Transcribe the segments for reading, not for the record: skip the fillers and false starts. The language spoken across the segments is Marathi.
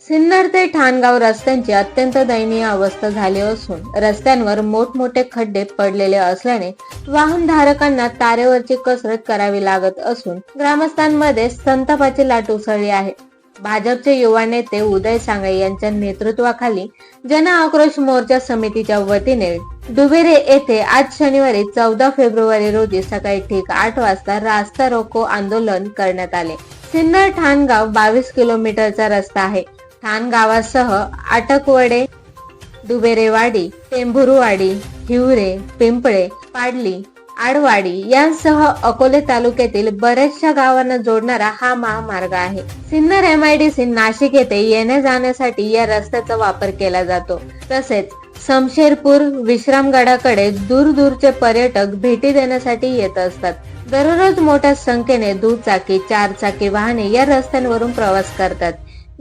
सिन्नर ते ठाणगाव रस्त्यांची अत्यंत दयनीय अवस्था झाली असून रस्त्यांवर मोठमोठे खड्डे पडलेले असल्याने वाहनधारकांना तारेवरची कसरत करावी लागत असून ग्रामस्थांमध्ये संतापाची लाट उसळली आहे. भाजपचे युवा नेते उदय सांगळे यांच्या नेतृत्वाखाली जन आक्रोश मोर्चा समितीच्या वतीने डुबेरे येथे आज शनिवारी 14 फेब्रुवारी रोजी सकाळी ठीक 8 वाजता रास्ता रोको आंदोलन करण्यात आले. सिन्नर ठाणगाव 22 किलोमीटरचा रस्ता आहे. ठाण गावासह आटकवडे, डुबेरेवाडी, टेंभुरुवाडी, हिवरे, पिंपळे, पाडली, आडवाडी यांसह अकोले तालुक्यातील बऱ्याचशा गावांना जोडणारा हा महामार्ग आहे. सिन्नर MIDC नाशिक येथे येण्या जाण्यासाठी या रस्त्याचा वापर केला जातो. तसेच समशेरपूर विश्रामगडाकडे दूरचे पर्यटक भेटी देण्यासाठी येत असतात. दररोज मोठ्या संख्येने दुचाकी, 4 चाकी वाहने या रस्त्यांवरून प्रवास करतात.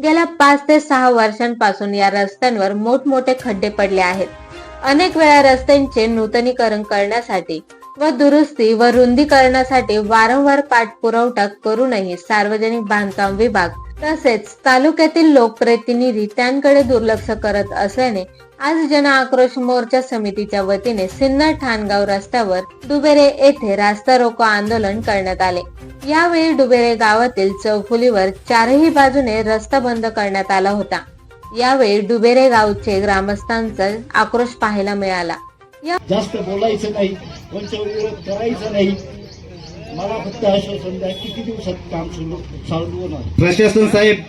गेल्या 5 ते 6 वर्षांपासून या रस्त्यांवर मोठमोठे खड्डे पडले आहेत. अनेक वेळा रस्त्यांचे नूतनीकरण करण्यासाठी व दुरुस्ती व रुंदीकरणासाठी वारंवार पाठपुरावा करूनही सार्वजनिक बांधकाम विभाग तसेच तालुक्यातील लोकप्रतिनिधी त्यांकडे दुर्लक्ष करत असल्याने आज जन आक्रोश मोर्चा समितीच्या वतीने सिन्नर ठाणगाव रस्त्यावर डुबेरे येथे रास्ता रोको आंदोलन करण्यात आले. यावेळी डुबेरे गावातील चौफुलीवर चारही बाजूने रस्ता बंद करण्यात आला होता. यावेळी डुबेरे गावचे ग्रामस्थांचा आक्रोश पाहायला मिळाला. जास्त बोलायचं नाही, कोणत्या विरोध करायचा नाही. मला फक्त आश्वासन द्या, किती दिवसात काम चालू होणार? प्रशासन साहेब,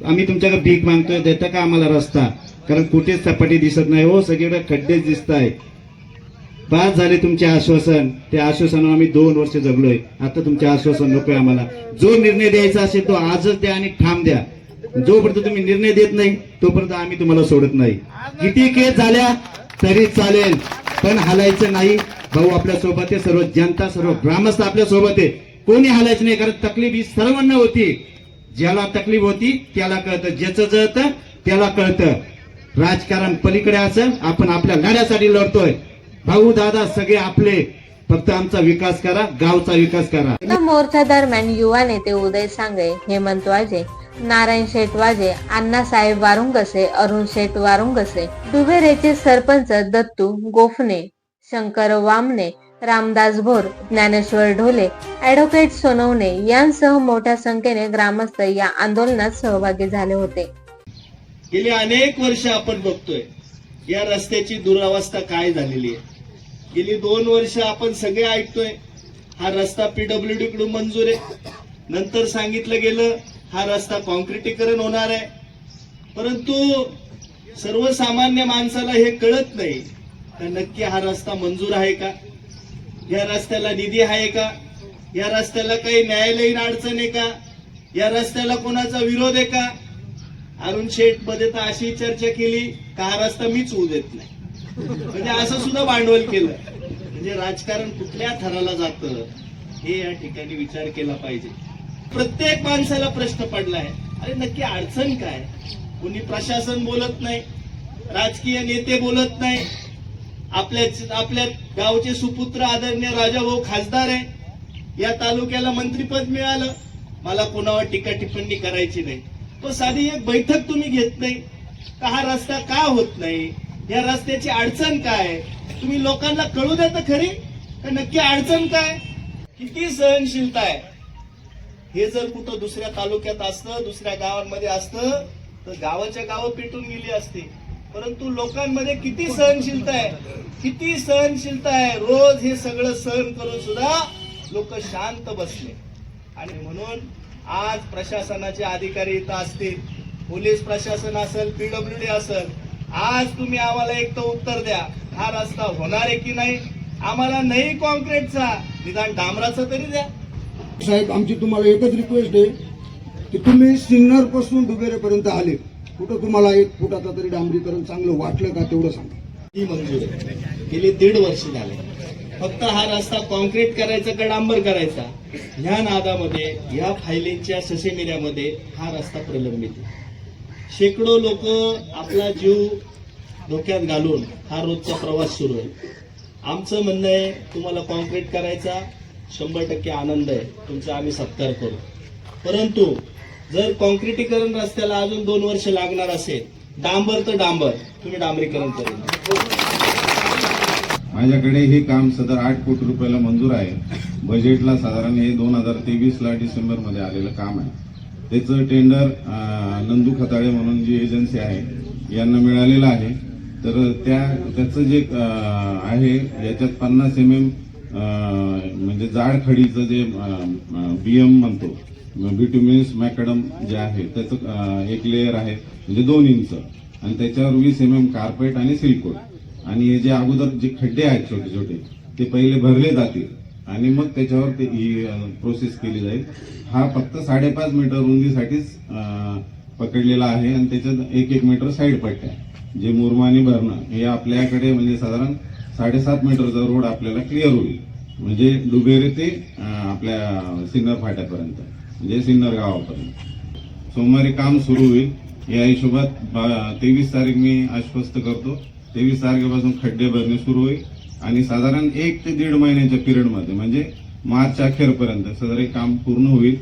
आम्ही तुमच्याकडे भीक मागतोय, देता का आम्हाला रस्ता? कारण कुठेच सपाटी दिसत नाही हो, सगळीकडे खड्डेच दिसत आहे. बाद झाले तुमचे आश्वासन. त्या आश्वासनावर आम्ही 2 वर्ष जगलोय. आता तुमचे आश्वासन नकोय आम्हाला. जो निर्णय द्यायचा असेल तो आजच द्या आणि ठाम द्या. जोपर्यंत तुम्ही निर्णय देत नाही तोपर्यंत आम्ही तुम्हाला सोडत नाही. किती केस झाल्या तरी चालेल, पण हलायचं नाही. भाऊ आपल्या सोबत आहे, सर्व जनता, सर्व ग्रामस्थ आपल्या सोबत आहे. कोणी हलायचं नाही, कारण तकलीफ ही सर्वांना होती. ज्याला तकलीफ होती त्याला कळतं, ज्याचं जळतं त्याला कळतं. राजकारण पलीकडे असं, आपण आपल्या लढ्यासाठी लढतोय. भाऊ दादा सगळे आपले, फक्त आमचा विकास करा, गावचा विकास करा. मोर्चा दरम्यान युवा नेते उदय सांगळे, हेमंत वाजे, नारायण शेठ वाजे, अण्णासाहेब वारुंगसे, अरुण शेठ वारुंगसे, डुबेरेचे सरपंच दत्तू गोफणे, शंकर वामने, रामदास भोर, ज्ञानेश्वर ढोले, ऍडव्होकेट सोनवणे यांसह मोठ्या संख्येने ग्रामस्थ या आंदोलनात सहभागी झाले होते. गेली अनेक वर्ष आपण बघतोय या रस्त्याची दुरावस्था काय झालेली आहे. गेली 2 वर्ष आपण सगळे ऐकतोय हा रस्ता PWD कडून मंजूर आहे. नंतर सांगितलं गेलं हा रस्ता कॉन्क्रिटीकरण होणार आहे. परंतु सर्वसामान्य माणसाला हे कळत नाही तर नक्की हा रस्ता मंजूर आहे का, या रस्त्याला निधी आहे का, या रस्त्याला काही न्यायालयीन अडचण आहे का, या रस्त्याला कोणाचा विरोध आहे का. अरुण शेठ मध्ये तर अशी चर्चा केली का हा रस्ता मीच होऊ देत नाही, म्हणजे असं सुद्धा भांडवल केलं. म्हणजे राजकारण कुठल्या थराला जातं हे या ठिकाणी विचार केला पाहिजे. प्रत्येक माणसाला प्रश्न पडलाय, अरे नक्की अडचण काय. कोणी प्रशासन बोलत नाही, राजकीय नेते बोलत नाही. आपल्या गावचे सुपुत्र आदरणीय राजाभाऊ खासदार आहे, या तालुक्याला मंत्रीपद मिळालं. मला कोणावर टीका टिप्पणी करायची नाही, पण साधी एक बैठक तुम्ही घेत नाही का हा रस्ता का होत नाही, या रस्त्याची अडचण काय, तुम्ही लोकांना कळू द्या तर खरी का नक्की अडचण काय. किती सहनशीलता आहे. हे जर कुठं दुसऱ्या तालुक्यात असतं, दुसऱ्या गावांमध्ये असतं तर गावाच्या गावं पेटून गेली असती. परंतु लोकांमध्ये किती सहनशीलता आहे, किती सहनशीलता आहे. रोज हे सगळं सहन करून सुद्धा लोक शांत बसले. आणि म्हणून आज प्रशासनाचे अधिकारी इथं असतील, पोलीस प्रशासन असेल, PWD असेल, आज तुम्ही आम्हाला एक तर उत्तर द्या, हा रस्ता होणार आहे की नाही. आम्हाला नाही कॉन्क्रीटचा, निदान डांबराचा तरी द्या. साहेब आमची तुम्हाला एकच रिक्वेस्ट आहे की तुम्ही सिन्नर पासून डुबेरेपर्यंत आले, कुठं तुम्हाला 1 फुटाचा तरी डांबरीकरण चांगलं वाटलं का तेवढं सांगा. ही मंजूर आहे. गेली 1.5 वर्ष झाले. फक्त हा रस्ता कॉन्क्रीट करायचा का डांबर करायचा ह्या नादामध्ये, ह्या फायलींच्या ससेमिऱ्यामध्ये हा रस्ता प्रलंबित आहे. शेकडो लोक आपला जीव धोक्यात घालून हा रोजचा प्रवास सुरू आहे. आमचं म्हणणं आहे तुम्हाला कॉन्क्रीट करायचा 100% आनंद आहे, तुमचा आम्ही सत्कार करू. परंतु जर कॉन्क्रिटीकरण रस्त्याला अजून 2 वर्ष लागणार असेल, डांबर तर डांबर, तुम्ही डांबरीकरण करून माझ्याकडे हे काम सदर 8 कोटी रुपयाला मंजूर आहे. बजेटला साधारण हे 2023ला डिसेंबरमध्ये आलेलं काम आहे. त्याचं टेंडर नंदू खताळे म्हणून जी एजन्सी आहे यांना मिळालेलं आहे. तर त्याचं जे आहे याच्यात 50 mm म्हणजे जाड खडीचं जे BM म्हणतो, बिट्युमिनस मॅकडम जे आहे त्याचं एक लेअर आहे म्हणजे 2 इंच, आणि त्याच्यावर 20 mm कार्पेट आणि सिल्कोट. आणि हे जे अगोदर जे खड्डे आहेत छोटे छोटे ते पहिले भरले जातील आणि मग त्याच्यावर ते ही प्रोसेस केली जाईल. हा फक्त 5.5 मीटर रुंदीसाठीच पकडलेला आहे आणि त्याच्यात 1-1 मीटर साईड पट्ट्या, जे मुरमानी भरणं हे आपल्याकडे म्हणजे साधारण 7.5 मीटरचा रोड आपल्याला क्लिअर होईल. म्हणजे डुबेरे ते आपल्या सिन्नर फाट्यापर्यंत म्हणजे सिन्नर गावापर्यंत सोमवारी काम सुरू होईल. या हिशोबात 23 तारीख मी आश्वस्त करतो. 23 तारखेपासून खड्डे भरणे सुरू होईल आणि साधारण 1 ते 1.5 महिन्याच्या पिरियडमध्ये म्हणजे मार्च अखेरपर्यंत सदर काम पूर्ण होईल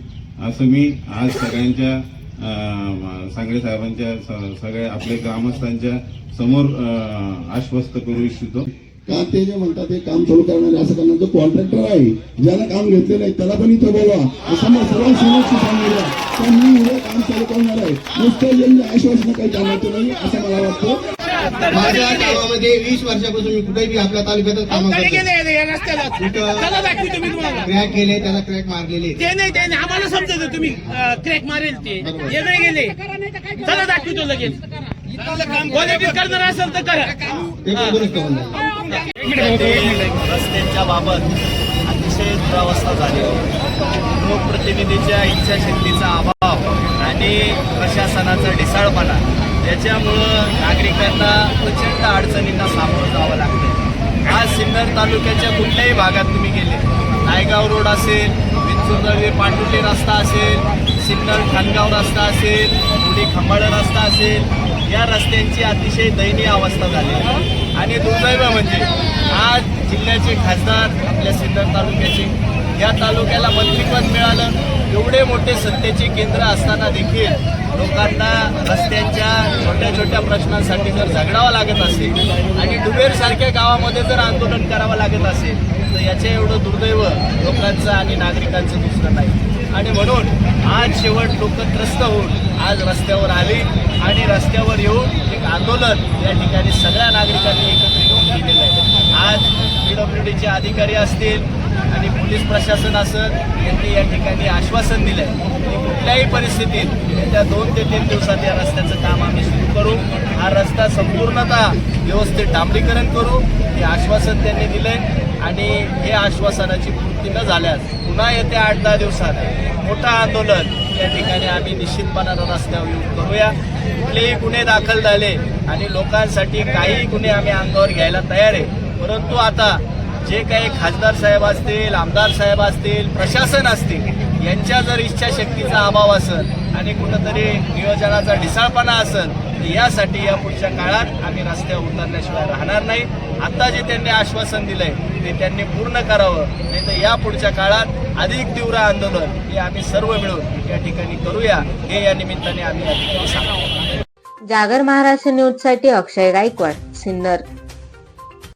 असं मी आज सगळ्यांच्या सांगळे साहेबांच्या सगळ्या आपल्या ग्रामस्थांच्या समोर आश्वस्त करू इच्छितो. का ते जे म्हणतात ते काम चालू करणारे असं करणार जो कॉन्ट्रॅक्टर आहे, ज्याला काम घेतलेलं आहे त्याला पण इथं बोलवा, समोर सर्व समोरची सांगितलं तर मी उद्या काम चालू करणार आहे. नुसतं यांनी आश्वासन काही कामाचं नाही असं मला वाटतं. माझ्या गावामध्ये 20 वर्षापासून मी कुठेही आपल्या तालुक्यात काम क्रॅक गेले, त्याला क्रॅक मारलेले ते नाही आम्हाला समजत तुम्ही क्रॅक मारेल ते वेगळे गेले. चला दाखवतो लगेच. क्वालिटी करणार असेल तर करा. ते पण दुरुस्त होऊन जाईल. रस्त्यांच्या बाबत अतिशय दुरावस्था झाली. लोकप्रतिनिधीच्या इच्छाशक्तीचा अभाव आणि प्रशासनाचा ढिसाळपणा याच्यामुळं नागरिकांना प्रचंड अडचणींना सामोरं जावं लागतं. आज सिन्नर तालुक्याच्या कुठल्याही भागात तुम्ही गेले, नायगाव रोड असेल, विंचुर्दळवे पांडुर्ली रस्ता असेल, सिन्नर खानगाव रस्ता असेल, पुढे खंबाळ रस्ता असेल, या रस्त्यांची अतिशय दयनीय अवस्था झाली. आणि दुर्दैव म्हणजे आज जिल्ह्याचे खासदार आपल्या सिन्नर तालुक्याचे, या तालुक्याला मंत्रिपद मिळालं. एवढे मोठे सत्तेचे केंद्र असताना देखील लोकांना रस्त्यांच्या छोट्या छोट्या प्रश्नांसाठी जर झगडावं लागत असेल आणि डुबेरसारख्या गावामध्ये जर आंदोलन करावं लागत असेल तर याचे एवढं दुर्दैव लोकांचं आणि नागरिकांचं दुसरं नाही. आणि म्हणून आज शेवट लोक त्रस्त होऊन आज रस्त्यावर आली आणि रस्त्यावर येऊन एक आंदोलन या ठिकाणी सगळ्या नागरिकांनी एकत्रित होऊन केलेलं आहे. आज PWDचे अधिकारी असतील आणि पोलीस प्रशासन असेल यांनी या ठिकाणी आश्वासन दिलंय की कुठल्याही परिस्थितीत येत्या 2 ते 3 दिवसात या रस्त्याचं काम आम्ही सुरू करू. हा रस्ता संपूर्णतः व्यवस्थित डांबरीकरण करू हे आश्वासन त्यांनी दिलंय. आणि हे आश्वासनाची पूर्ती न झाल्यास पुन्हा येत्या 8-10 दिवसात मोठं आंदोलन या ठिकाणी आम्ही निश्चितपणानं रस्त्यावर येऊन करूया. कुठलेही गुन्हे दाखल झाले आणि लोकांसाठी काही गुन्हे आम्ही अंगावर घ्यायला तयार आहे. परंतु आता जे काही खासदार साहेब असतील, आमदार साहेब असतील, प्रशासन असतील यांच्या जर इच्छाशक्तीचा अभाव असेल आणि कुठंतरी नियोजनाचा ढिसाळपणा असेल तर यासाठी या पुढच्या काळात आम्ही रस्त्यावर उतरल्याशिवाय राहणार नाही. आता जे त्यांनी आश्वासन दिलंय ते त्यांनी पूर्ण करावं, नाही तर या पुढच्या काळात अधिक तीव्र आंदोलन हे आम्ही सर्व मिळून या ठिकाणी करूया हे या निमित्ताने आम्ही या ठिकाणी सांगतो. जागर महाराष्ट्र न्यूजसाठी अक्षय गायकवाड, सिन्नर.